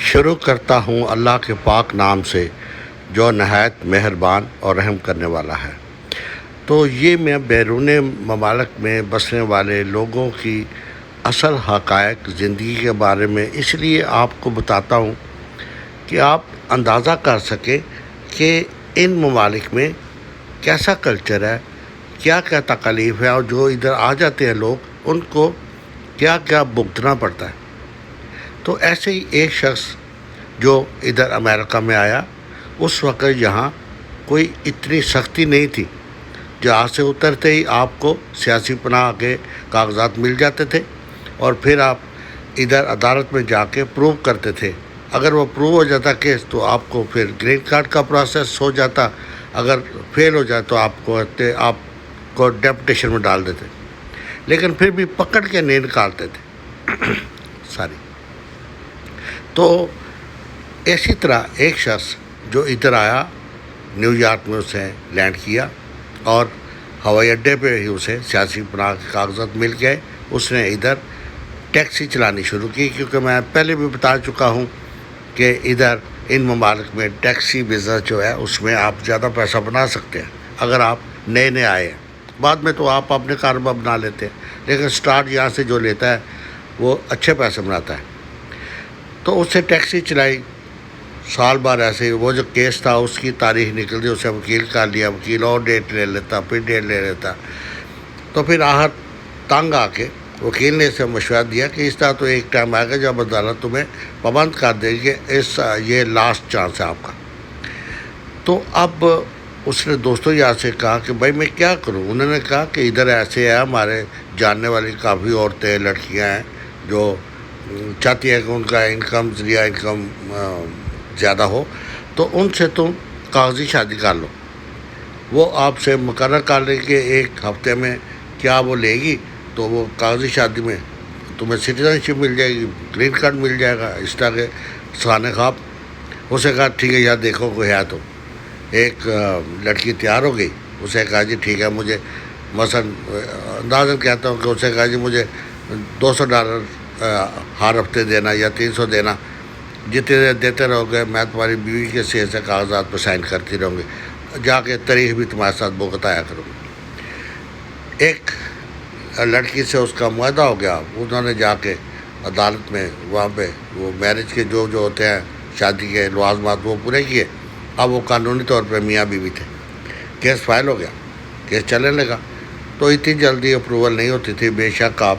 شروع کرتا ہوں اللہ کے پاک نام سے جو نہایت مہربان اور رحم کرنے والا ہے۔ تو یہ میں بیرون ممالک میں بسنے والے لوگوں کی اصل حقائق زندگی کے بارے میں اس لیے آپ کو بتاتا ہوں کہ آپ اندازہ کر سکیں کہ ان ممالک میں کیسا کلچر ہے، کیا کیا تکالیف ہے، اور جو ادھر آ جاتے ہیں لوگ ان کو کیا کیا بھگتنا پڑتا ہے۔ تو ایسے ہی ایک شخص جو ادھر امریکہ میں آیا، اس وقت یہاں کوئی اتنی سختی نہیں تھی۔ جہاز سے اترتے ہی آپ کو سیاسی پناہ کے کاغذات مل جاتے تھے اور پھر آپ ادھر عدالت میں جا کے پروو کرتے تھے۔ اگر وہ پروو ہو جاتا کیس تو آپ کو پھر گرین کارڈ کا پروسیس ہو جاتا، اگر فیل ہو جائے تو آپ کو ڈیپوٹیشن میں ڈال دیتے، لیکن پھر بھی پکڑ کے نہیں نکالتے تھے تو اسی طرح ایک شخص جو ادھر آیا، نیو یارک میں اسے لینڈ کیا اور ہوائی اڈے پہ ہی اسے سیاسی پناہ کے کاغذات مل گئے۔ اس نے ادھر ٹیکسی چلانی شروع کی، کیونکہ میں پہلے بھی بتا چکا ہوں کہ ادھر ان ممالک میں ٹیکسی بزنس جو ہے اس میں آپ زیادہ پیسہ بنا سکتے ہیں اگر آپ نئے نئے آئے ہیں۔ بعد میں تو آپ اپنے کاروبار بنا لیتے ہیں، لیکن سٹارٹ یہاں سے جو لیتا ہے وہ اچھے پیسے بناتا ہے۔ تو اس سے ٹیکسی چلائی، سال بعد ایسے وہ جو کیس تھا اس کی تاریخ نکل دی، اسے وکیل کر لیا، وکیل اور ڈیٹ لے لیتا، پھر ڈیٹ لے لیتا۔ تو پھر آخر تنگ آ کے وکیل نے اسے مشورہ دیا کہ اس طرح تو ایک ٹائم آئے گا جب عدالت تمہیں پابند کر دے گی کہ یہ لاسٹ چانس ہے آپ کا۔ تو اب اس نے دوستوں یہاں سے کہا کہ بھائی میں کیا کروں۔ انہوں نے کہا کہ ادھر ایسے ہے، ہمارے جاننے والی کافی عورتیں لڑکیاں ہیں جو چاہتی ہیں کہ ان کا ذریعہ انکم زیادہ ہو، تو ان سے تم کاغذی شادی کر لو۔ وہ آپ سے مقرر کر لیں کہ ایک ہفتے میں کیا وہ لے گی، تو وہ کاغذی شادی میں تمہیں سٹیزن شپ مل جائے گی، گرین کارڈ مل جائے گا، اس طرح کے سانے خواب۔ اسے کہا ٹھیک ہے یار دیکھو کوئی ہے تو۔ ایک لڑکی تیار ہو گئی، اسے کہا جی ٹھیک ہے، مجھے مثلاً اندازاً کہتا ہوں کہ اسے کہا جی مجھے $200 ہر ہفتے دینا یا 300 دینا، جتنے دیتے رہو گے میں تمہاری بیوی کے سے کاغذات پہ سائن کرتی رہوں گی، جا کے تاریخ بھی تمہارے ساتھ بتایا کروں گی۔ ایک لڑکی سے اس کا معاہدہ ہو گیا، انہوں نے جا کے عدالت میں وہاں پہ وہ میرج کے جو ہوتے ہیں شادی کے لوازمات وہ پورے کیے۔ اب وہ قانونی طور پہ میاں بیوی تھے۔ کیس فائل ہو گیا، کیس چلنے لگا۔ تو اتنی جلدی اپروول نہیں ہوتی تھی، بے شک آپ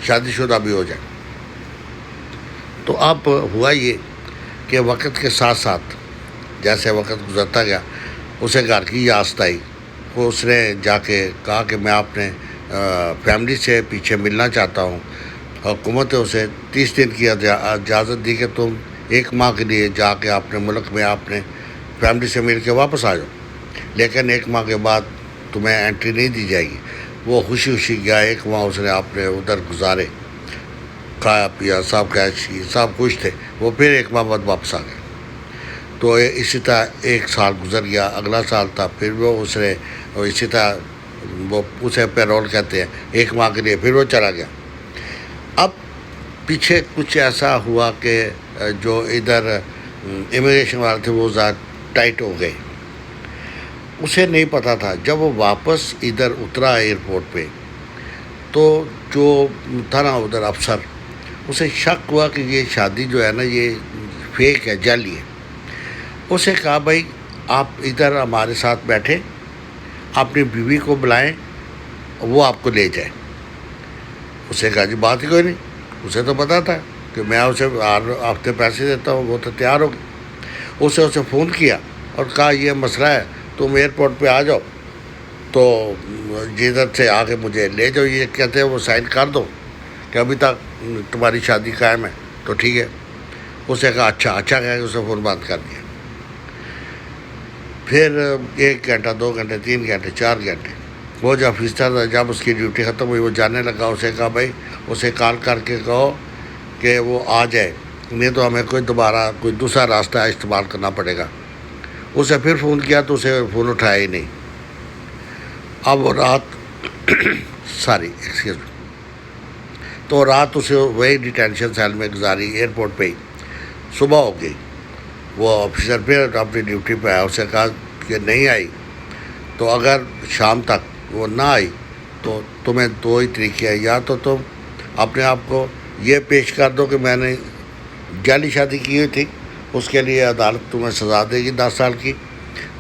شادی شدہ بھی ہو جائیں۔ تو اب ہوا یہ کہ وقت کے ساتھ ساتھ جیسے وقت گزرتا گیا اسے گھر کی یاست آئی۔ وہ اس نے جا کے کہا کہ میں اپنے فیملی سے پیچھے ملنا چاہتا ہوں۔ حکومت نے اسے 30 دن کی اجازت دی کہ تم 1 ماہ کے لیے جا کے اپنے ملک میں اپنے فیملی سے مل کے واپس آ جاؤ، لیکن 1 ماہ کے بعد تمہیں انٹری نہیں دی جائے گی۔ وہ خوشی خوشی گیا، 1 ماہ اس نے اپنے ادھر گزارے، کھایا پیا، سب کیش کی، سب خوش تھے۔ وہ پھر 1 ماہ بعد واپس آ گئے۔ تو اسی طرح 1 سال گزر گیا، اگلا سال تھا، پھر وہ اس نے اسی طرح وہ اسے پیرول کہتے ہیں، 1 ماہ کے لیے پھر وہ چلا گیا۔ اب پیچھے کچھ ایسا ہوا کہ جو ادھر امیگریشن والے تھے وہ زیادہ ٹائٹ ہو گئے، اسے نہیں پتہ تھا۔ جب وہ واپس ادھر اترا ایئرپورٹ پہ تو جو تھا نا ادھر افسر، اسے شک ہوا کہ یہ شادی جو ہے نا یہ فیک ہے، جعلی ہے۔ اسے کہا بھائی آپ ادھر ہمارے ساتھ بیٹھے، اپنی بیوی کو بلائیں، وہ آپ کو لے جائے۔ اسے کہا جی بات ہی کوئی نہیں، اسے تو پتا تھا کہ میں اسے ہر ہفتے پیسے دیتا ہوں، وہ تو تیار ہو گئی۔ اسے فون کیا اور کہا یہ مسئلہ ہے، تم ایئرپورٹ پہ آ جاؤ، تو جدھر سے آ کے مجھے لے جاؤ، یہ کہتے ہیں وہ سائن کر دو کہ ابھی تک تمہاری شادی قائم ہے، تو ٹھیک ہے۔ اسے کہا اچھا کہہ کے اسے فون بند کر دیا۔ پھر 1 گھنٹہ 2 گھنٹے 3 گھنٹے 4 گھنٹے وہ جو آفیسر تھا، جب اس کی ڈیوٹی ختم ہوئی وہ جانے لگا، اسے کہا بھائی اسے کال کر کے کہو کہ وہ آ جائے، نہیں تو ہمیں کوئی دوسرا راستہ استعمال کرنا پڑے گا۔ اسے پھر فون کیا تو اسے فون اٹھایا ہی نہیں۔ اب وہ تو رات اسے وہی ڈیٹینشن سیل میں گزاری ایئرپورٹ پہ ہی۔ صبح ہو گئی، وہ آفیسر پھر اپنی ڈیوٹی پہ آیا، اسے کہا کہ نہیں آئی تو اگر شام تک وہ نہ آئی تو تمہیں دو ہی طریقے ہیں، یا تو تم اپنے آپ کو یہ پیش کر دو کہ میں نے جعلی شادی کی ہوئی تھی، اس کے لیے عدالت تمہیں سزا دے گی 10 سال کی،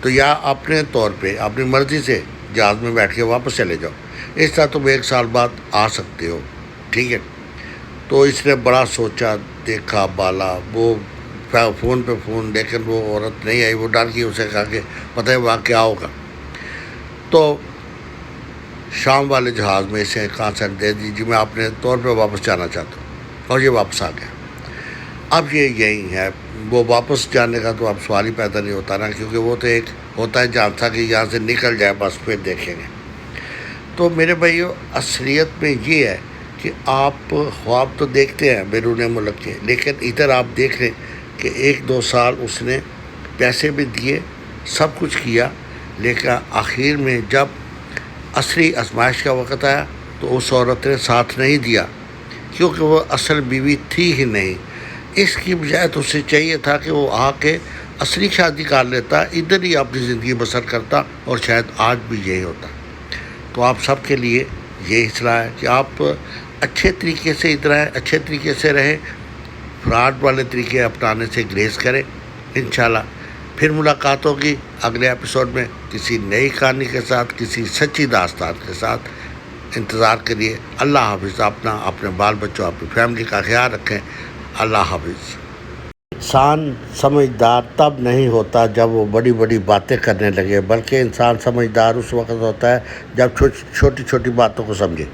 تو یا اپنے طور پہ اپنی مرضی سے جہاز میں بیٹھ کے واپس چلے جاؤ، اس طرح تم 1 سال بعد آ سکتے ہو، ٹھیک ہے۔ تو اس نے بڑا سوچا، دیکھا بالا، وہ فون پہ فون، لیکن وہ عورت نہیں آئی، وہ ڈر گئی، اسے کہا کہ پتہ ہے وہاں کیا ہوگا، تو شام والے جہاز میں اسے کانسیپٹ دے دیجیے میں اپنے طور پہ واپس جانا چاہتا ہوں، اور یہ واپس آ گیا۔ اب یہ یہی ہے، وہ واپس جانے کا تو اب سوال ہی پیدا نہیں ہوتا نا، کیونکہ وہ تو ایک ہوتا ہے جہاں تھا کہ یہاں سے نکل جائے بس پھر دیکھیں گے۔ تو میرے بھائیو، اصلیت میں یہ ہے کہ آپ خواب تو دیکھتے ہیں بیرون ملک کے، لیکن ادھر آپ دیکھ لیں کہ 1-2 سال اس نے پیسے بھی دیے، سب کچھ کیا، لیکن آخر میں جب اصلی آزمائش کا وقت آیا تو اس عورت نے ساتھ نہیں دیا، کیونکہ وہ اصل بیوی تھی ہی نہیں۔ اس کی بجائے تو اسے چاہیے تھا کہ وہ آ کے اصلی شادی کر لیتا، ادھر ہی اپنی زندگی بسر کرتا، اور شاید آج بھی یہی ہوتا۔ تو آپ سب کے لیے یہی صلاح ہے کہ آپ اچھے طریقے سے ادھر آئیں، اچھے طریقے سے رہیں، فراڈ والے طریقے اپنانے سے گریز کریں۔ انشاءاللہ پھر ملاقات ہوگی اگلے ایپیسوڈ میں کسی نئی کہانی کے ساتھ، کسی سچی داستان کے ساتھ۔ انتظار کریے۔ اللہ حافظ۔ اپنے بال بچوں، اپنی فیملی کا خیال رکھیں۔ اللہ حافظ۔ انسان سمجھدار تب نہیں ہوتا جب وہ بڑی بڑی باتیں کرنے لگے، بلکہ انسان سمجھدار اس وقت ہوتا ہے جب چھوٹی چھوٹی باتوں کو سمجھے۔